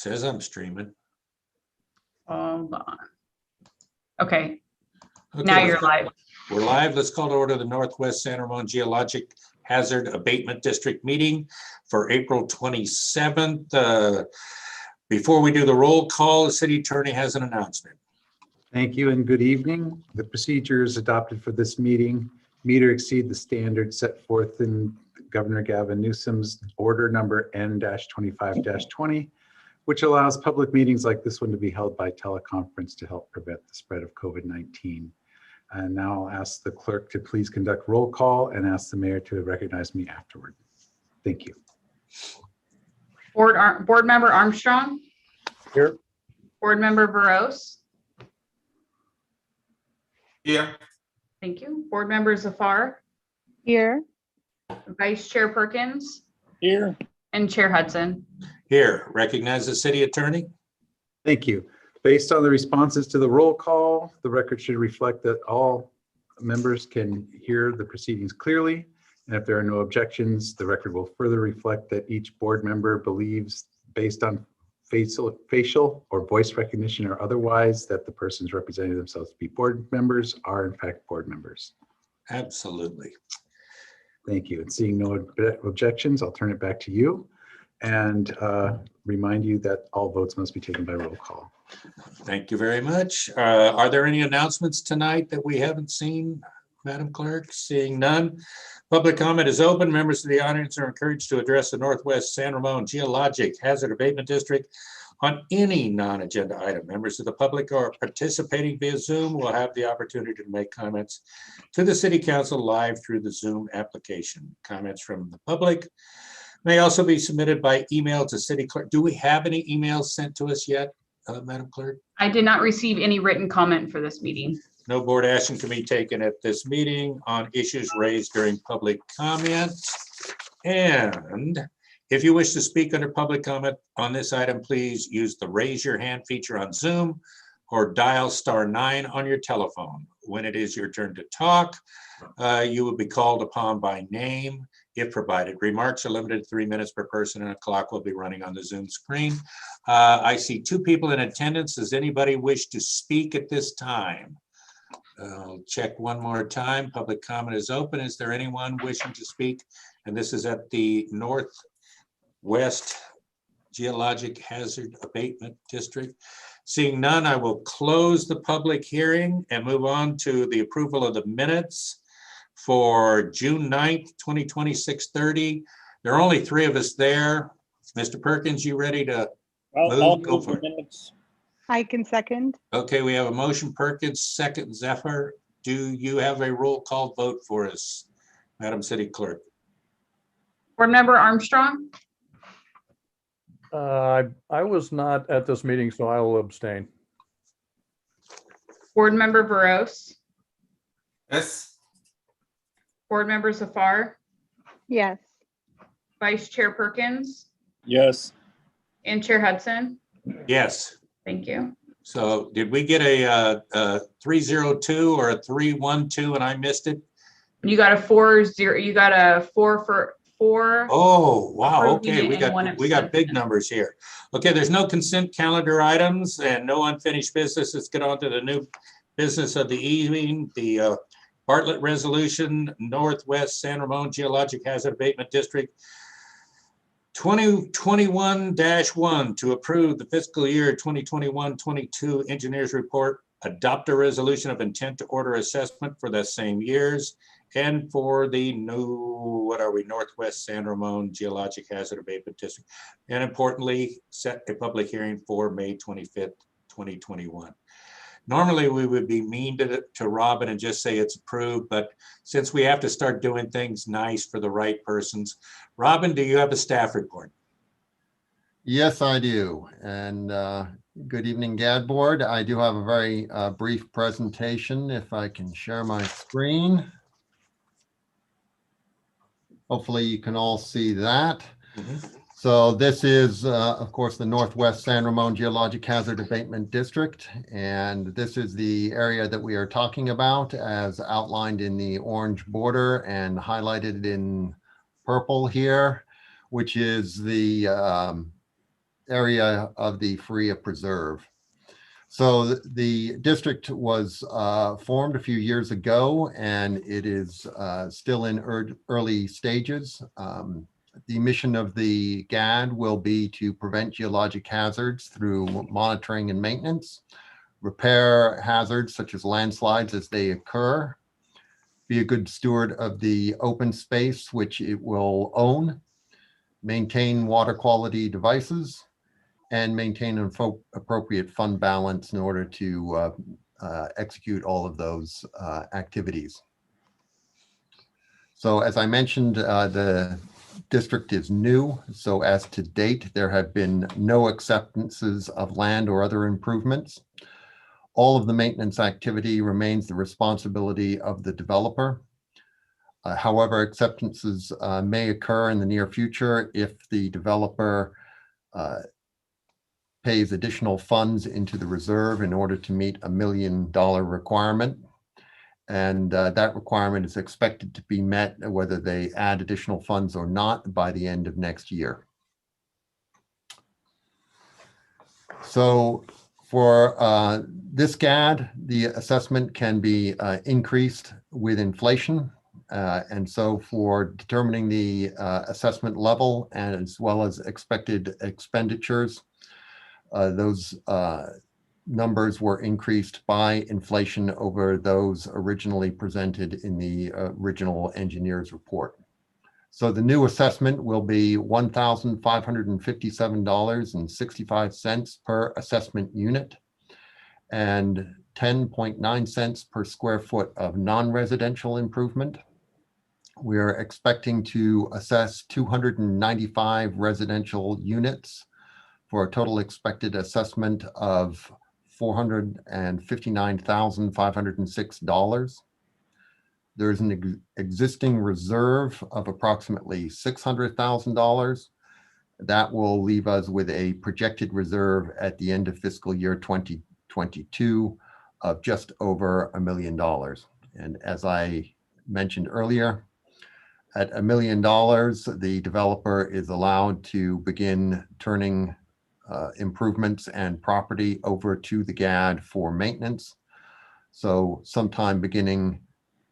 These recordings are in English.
Says I'm streaming. Hold on. Okay, Okay, now you're live. We're live. Let's call to order the Northwest San Ramon Geologic Hazard Abatement District meeting for April 27th. Before we do the roll call, the city attorney has an announcement. Thank you and good evening. The procedures adopted for this meeting meet or exceed the standards set forth in Governor Gavin Newsom's order number N-25-20, which allows public meetings like this one to be held by teleconference to help prevent the spread of COVID-19. And now I'll ask the clerk to please conduct roll call and ask the mayor to recognize me afterward. Thank you. Board member Armstrong. Here. Board member Burrows. Here. Thank you. Board member Zafar. Here. Vice Chair Perkins. Here. And Chair Hudson. Here, recognize the city attorney. Thank you. Based on the responses to the roll call, the record should reflect that all members can hear the proceedings clearly. And if there are no objections, the record will further reflect that each board member believes, based on facial or voice recognition or otherwise, that the persons representing themselves to be board members are in fact board members. Absolutely. Thank you. And seeing no objections, I'll turn it back to you and remind you that all votes must be taken by roll call. Thank you very much. Are there any announcements tonight that we haven't seen, Madam Clerk? Seeing none. Public comment is open. Members of the audience are encouraged to address the Northwest San Ramon Geologic Hazard Abatement District on any non-agenda item. Members of the public who are participating via Zoom will have the opportunity to make comments to the City Council live through the Zoom application. Comments from the public may also be submitted by email to City Clerk. Do we have any emails sent to us yet, Madam Clerk? I did not receive any written comment for this meeting. No board action can be taken at this meeting on issues raised during public comment. And if you wish to speak under public comment on this item, please use the raise your hand feature on Zoom or dial *9 on your telephone. When it is your turn to talk, you will be called upon by name if provided. Remarks are limited to 3 minutes per person and a clock will be running on the Zoom screen. I see 2 people in attendance. Does anybody wish to speak at this time? I'll check one more time. Public comment is open. Is there anyone wishing to speak? And this is at the Northwest Geologic Hazard Abatement District. Seeing none, I will close the public hearing and move on to the approval of the minutes for June 9th, 2020, 6:30. There are only 3 of us there. Mr. Perkins, you ready to move? Go for it. Minutes. I can second. Okay, we have a motion, Perkins, second Zephyr. Do you have a roll call vote for us, Madam City Clerk? Board member Armstrong. I was not at this meeting, so I will abstain. Board member Burrows. Yes. Board member Zafar. Yes. Vice Chair Perkins. Yes. And Chair Hudson. Yes. Thank you. So did we get a 302 or a 312 and I missed it? You got a 4-0. You got a 4 for 4. Oh, wow. Approving Okay, it and one we got big abstention. numbers here. Okay, there's no consent calendar items and no unfinished business. Let's get on to the new business of the evening. The Bartlett Resolution, Northwest San Ramon Geologic Hazard Abatement District 2021-1 to approve the fiscal year 2021-22 engineers report, adopt a resolution of intent to order assessment for the same years, and for the new, Northwest San Ramon Geologic Hazard Abatement District. And importantly, set a public hearing for May 25th, 2021. Normally, we would be mean to Robin and just say it's approved, but since we have to start doing things nice for the right persons, Robin, do you have a staff report? Yes, I do. And good evening, GHAD board. I do have a very brief presentation. If I can share my screen. Hopefully you can all see that. So this is, of course, the Northwest San Ramon Geologic Hazard Abatement District. And this is the area that we are talking about as outlined in the orange border and highlighted in purple here, which is the area of the FRIA preserve. So the district was formed a few years ago, and it is still in early stages. The mission of the GHAD will be to prevent geologic hazards through monitoring and maintenance, repair hazards such as landslides as they occur, be a good steward of the open space which it will own, maintain water quality devices, and maintain an appropriate fund balance in order to execute all of those activities. So as I mentioned, the district is new. So as to date, there have been no acceptances of land or other improvements. All of the maintenance activity remains the responsibility of the developer. However, acceptances may occur in the near future if the developer pays additional funds into the reserve in order to meet $1 million requirement. And that requirement is expected to be met whether they add additional funds or not by the end of next year. So for this GHAD, the assessment can be increased with inflation. And so for determining the assessment level and as well as expected expenditures, those numbers were increased by inflation over those originally presented in the original engineer's report. So the new assessment will be $1,557.65 per assessment unit and 10.9 cents per square foot of non-residential improvement. We're expecting to assess 295 residential units for a total expected assessment of $459,506. There's an existing reserve of approximately $600,000. That will leave us with a projected reserve at the end of fiscal year 2022 of just over $1 million. And as I mentioned earlier, at $1 million, the developer is allowed to begin turning improvements and property over to the GHAD for maintenance. So sometime beginning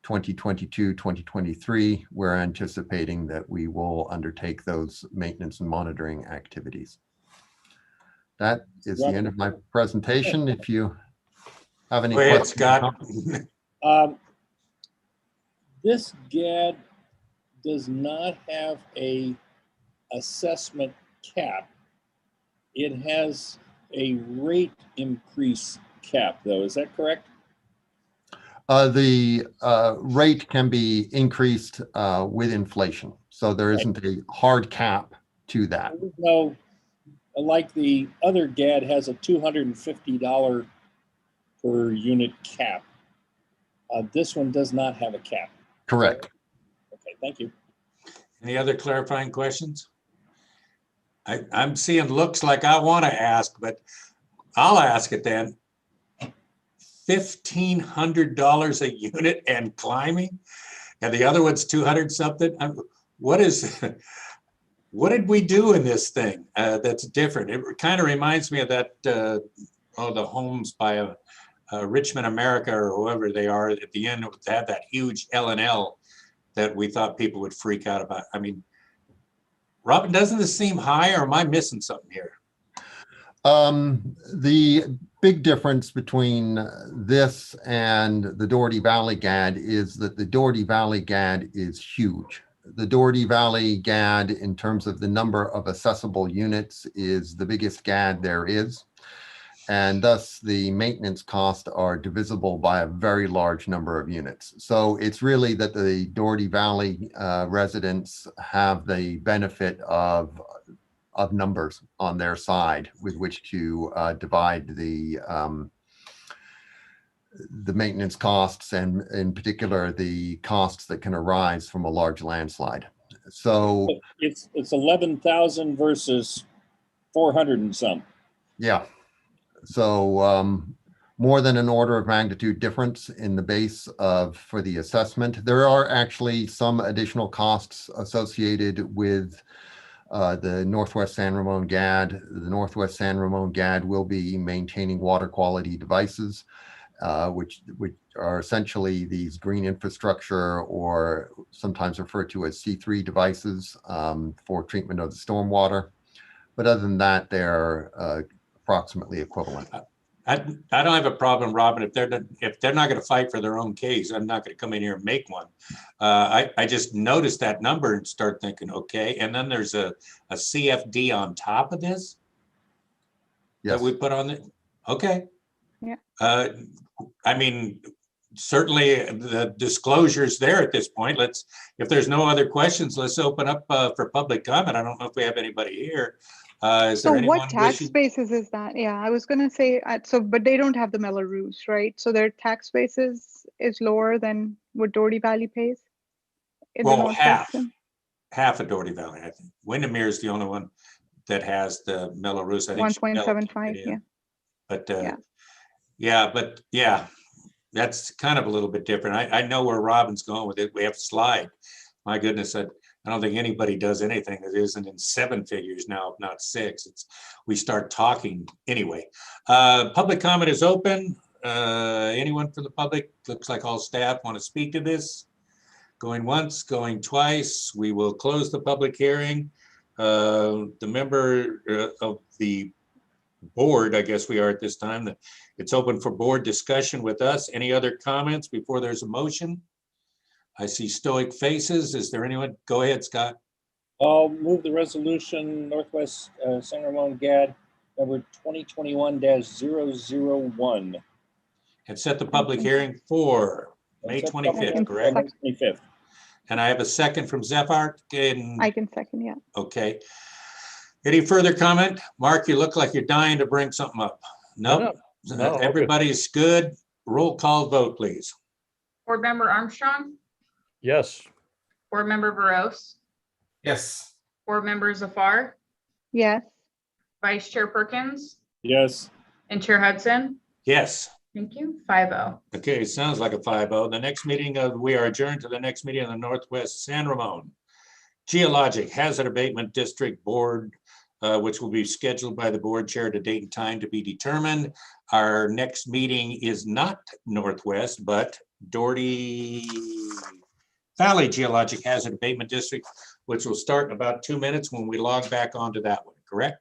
2022, 2023, we're anticipating that we will undertake those maintenance and monitoring activities. That is the end of my presentation. If you have any Go ahead, questions. Scott. This GHAD does not have a assessment cap. It has a rate increase cap, though. Is that correct? The rate can be increased with inflation. So there isn't a hard cap to that. No, like the other GHAD has a $250 per unit cap. This one does not have a cap. Correct. Okay, thank you. Any other clarifying questions? I'm seeing looks like I want to ask, but I'll ask it then. $1,500 a unit and climbing, and the other one's 200 something. What did we do in this thing that's different? It kind of reminds me of that the homes by Richmond, America, or whoever they are. At the end, they had that huge L&L that we thought people would freak out about. I mean, Robin, doesn't this seem high, or am I missing something here? The big difference between this and the Doherty Valley GHAD is that the Doherty Valley GHAD is huge. The Doherty Valley GHAD, in terms of the number of accessible units, is the biggest GHAD there is. And thus the maintenance costs are divisible by a very large number of units. So it's really that the Doherty Valley residents have the benefit of numbers on their side with which to divide the maintenance costs, and in particular the costs that can arise from a large landslide. So it's 11,000 versus 400 and some. Yeah. So more than an order of magnitude difference in the base for the assessment. There are actually some additional costs associated with the Northwest San Ramon GHAD. The Northwest San Ramon GHAD will be maintaining water quality devices, which are essentially these green infrastructure, or sometimes referred to as C3 devices, for treatment of the stormwater. But other than that, they're approximately equivalent. I don't have a problem, Robin, if they're not going to fight for their own case. I'm not going to come in here and make one. I just noticed that number and start thinking, okay. And then there's a CFD on top of this Yes. that we put on it. Okay. Yeah. I mean, certainly the disclosure's there at this point. If there's no other questions, let's open up for public comment. I don't know if we have anybody here. Is So there anyone what tax wishing? basis is that? Yeah, I was gonna say, but they don't have the Melrose, right? So their tax basis is lower than what Doherty Valley pays? In the Well, Northwest? half of Doherty Valley, I think. Windermere is the only one that has the Melrose. I think. 1.75, yeah. But Yeah. yeah, that's kind of a little bit different. I know where Robin's going with it. We have to slide. My goodness, I don't think anybody does anything that isn't in 7 figures now, if not 6. We start talking anyway. Public comment is open. Anyone from the public? Looks like all staff want to speak to this. Going once, going twice. We will close the public hearing. The member of the board, I guess we are at this time, it's open for board discussion with us. Any other comments before there's a motion? I see stoic faces. Is there anyone? Go ahead, Scott. I'll move the resolution Northwest San Ramon GHAD number 2021-001. And set the public hearing for May 25th, correct? 25th. And I have a second from Zephyr. I can second, yeah. Okay. Any further comment? Mark, you look like you're dying to bring something up. Nope. No, okay. Everybody's good. Roll call vote, please. Board Member Armstrong, Yes. Board Member Veros, Yes. Board Member Zafar, Yes, Vice Chair Perkins, Yes. and Chair Hudson. Yes. Thank you. 5-0. Okay, sounds like a 5-0. The next meeting we are adjourned to the next meeting of the Northwest San Ramon Geologic Hazard Abatement District Board, which will be scheduled by the board chair at a date and time to be determined. Our next meeting is not Northwest, but Doherty Valley Geologic Hazard Abatement District, which will start in about 2 minutes when we log back onto that one, correct?